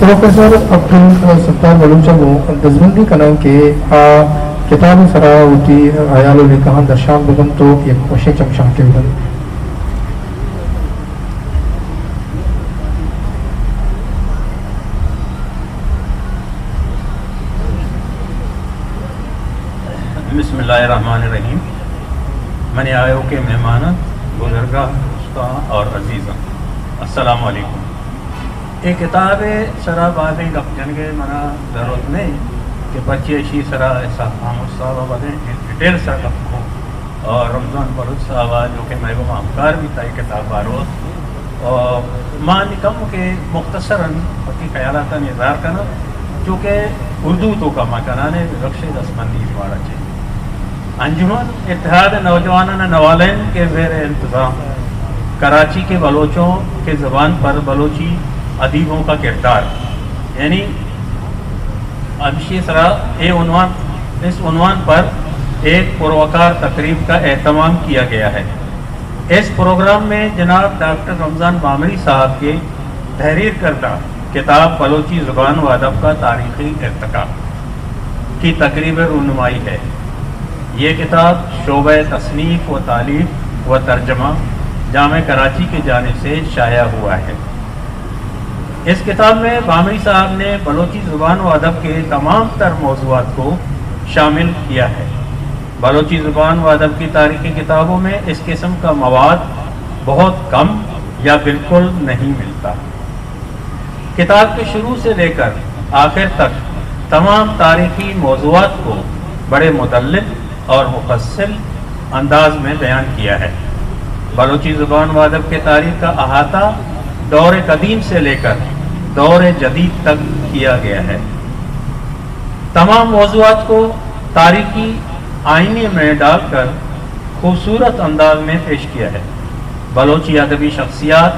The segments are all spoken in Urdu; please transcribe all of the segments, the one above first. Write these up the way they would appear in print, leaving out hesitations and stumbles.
پروفیسر عبدالستار بلوچگو دزبندی کنن کے کتاب سرا ہوتی عیال لکھان درشان بگم تو ایک خوشی چمشان کے بگم بسم اللہ الرحمن الرحیم. من آیو کے مہمان بزرگاں دوستاں اور عزیزاں السلام علیکم. یہ کتاب سرا بازیں گپ جنگے منا ضرورت نہیں کہ بچے اشی سرا ایسا خاموش صاحب بازیں ڈیٹیل سر گپ ہو اور رمضان بلوچ صاحب جو کہ میں وہ ہمکار بھی تھا یہ کتاب بارو اور ماں نکم کے مختصراً پکی خیالات اظہار کرنا چونکہ اردو تو کا مکانہ رخش دستمندی دوارا چاہیے. انجمن اتحاد نوجوانان نوالین کے زیر انتظام کراچی کے بلوچوں کے زبان پر بلوچی ادیبوں کا کردار یعنی ابشی سرا اس عنوان پر ایک پروکار تقریب کا اہتمام کیا گیا ہے. اس پروگرام میں جناب ڈاکٹر رمضان بامری صاحب کے تحریر کردہ کتاب بلوچی زبان و ادب کا تاریخی ارتقاء کی تقریب رونمائی ہے. یہ کتاب شعبہ تصنیف و تالیف و ترجمہ جامع کراچی کی جانب سے شائع ہوا ہے. اس کتاب میں بامری صاحب نے بلوچی زبان و ادب کے تمام تر موضوعات کو شامل کیا ہے. بلوچی زبان و ادب کی تاریخی کتابوں میں اس قسم کا مواد بہت کم یا بالکل نہیں ملتا. کتاب کے شروع سے لے کر آخر تک تمام تاریخی موضوعات کو بڑے مدلل اور مفصل انداز میں بیان کیا ہے. بلوچی زبان و ادب کے تاریخ کا احاطہ دور قدیم سے لے کر دور جدید تک کیا گیا ہے. تمام موضوعات کو تاریخی آئینے میں ڈال کر خوبصورت انداز میں پیش کیا ہے. بلوچی ادبی شخصیات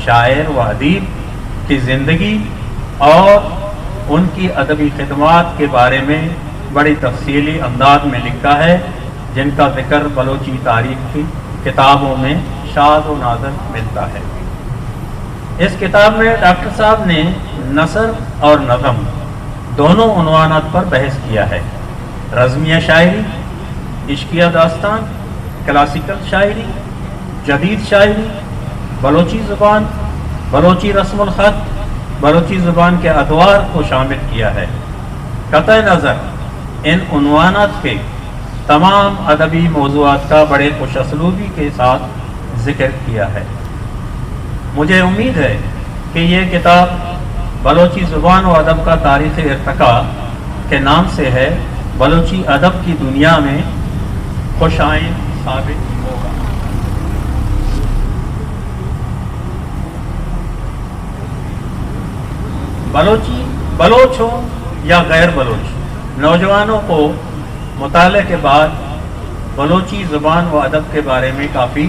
شاعر و ادیب کی زندگی اور ان کی ادبی خدمات کے بارے میں بڑی تفصیلی انداز میں لکھا ہے جن کا ذکر بلوچی تاریخ کی کتابوں میں شاذ و نادر ملتا ہے. اس کتاب میں ڈاکٹر صاحب نے نثر اور نظم دونوں عنوانات پر بحث کیا ہے. رزمیہ شاعری، عشقیہ داستان، کلاسیکل شاعری، جدید شاعری، بلوچی زبان، بلوچی رسم الخط، بلوچی زبان کے ادوار کو شامل کیا ہے. قطع نظر ان عنوانات کے تمام ادبی موضوعات کا بڑے خوش اسلوبی کے ساتھ ذکر کیا ہے. مجھے امید ہے کہ یہ کتاب بلوچی زبان و ادب کا تاریخ ارتقاء کے نام سے ہے بلوچی ادب کی دنیا میں خوش آئین ثابت ہوگا. بلوچ ہو یا غیر بلوچ نوجوانوں کو مطالعے کے بعد بلوچی زبان و ادب کے بارے میں کافی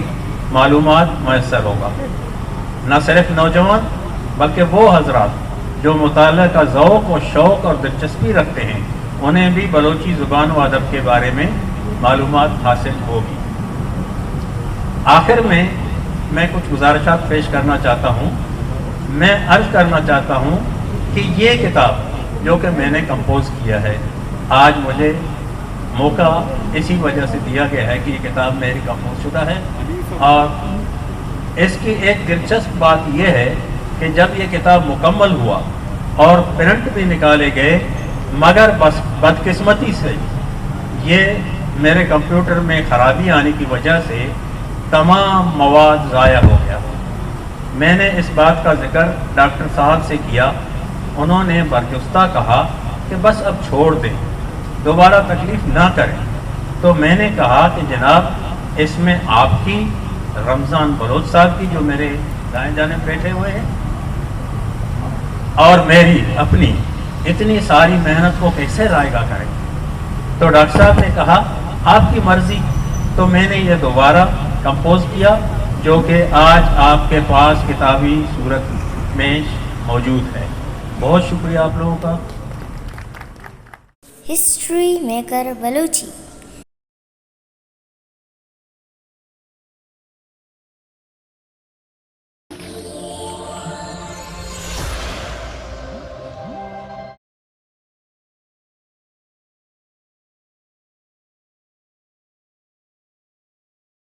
معلومات میسر ہوگا. نہ صرف نوجوان بلکہ وہ حضرات جو مطالعہ کا ذوق و شوق اور دلچسپی رکھتے ہیں انہیں بھی بلوچی زبان و ادب کے بارے میں معلومات حاصل ہوگی. آخر میں کچھ گزارشات پیش کرنا چاہتا ہوں. میں عرض کرنا چاہتا ہوں کہ یہ کتاب جو کہ میں نے کمپوز کیا ہے آج مجھے موقع اسی وجہ سے دیا گیا ہے کہ یہ کتاب میری کمپوز شدہ ہے. اور اس کی ایک دلچسپ بات یہ ہے کہ جب یہ کتاب مکمل ہوا اور پرنٹ بھی نکالے گئے مگر بس بدقسمتی سے یہ میرے کمپیوٹر میں خرابی آنے کی وجہ سے تمام مواد ضائع ہو گیا. میں نے اس بات کا ذکر ڈاکٹر صاحب سے کیا. انہوں نے برجستہ کہا کہ بس اب چھوڑ دیں، دوبارہ تکلیف نہ کریں. تو میں نے کہا کہ جناب اس میں آپ کی، رمضان بلوچ صاحب کی جو میرے دائیں جانب بیٹھے ہوئے ہیں، اور میری اپنی اتنی ساری محنت کو کیسے رائے گا کریں. تو ڈاکٹر صاحب نے کہا آپ کی مرضی. تو میں نے یہ دوبارہ کمپوز کیا جو کہ آج آپ کے پاس کتابی صورت میں موجود ہے. بہت شکریہ آپ لوگوں کا. History maker Balochi.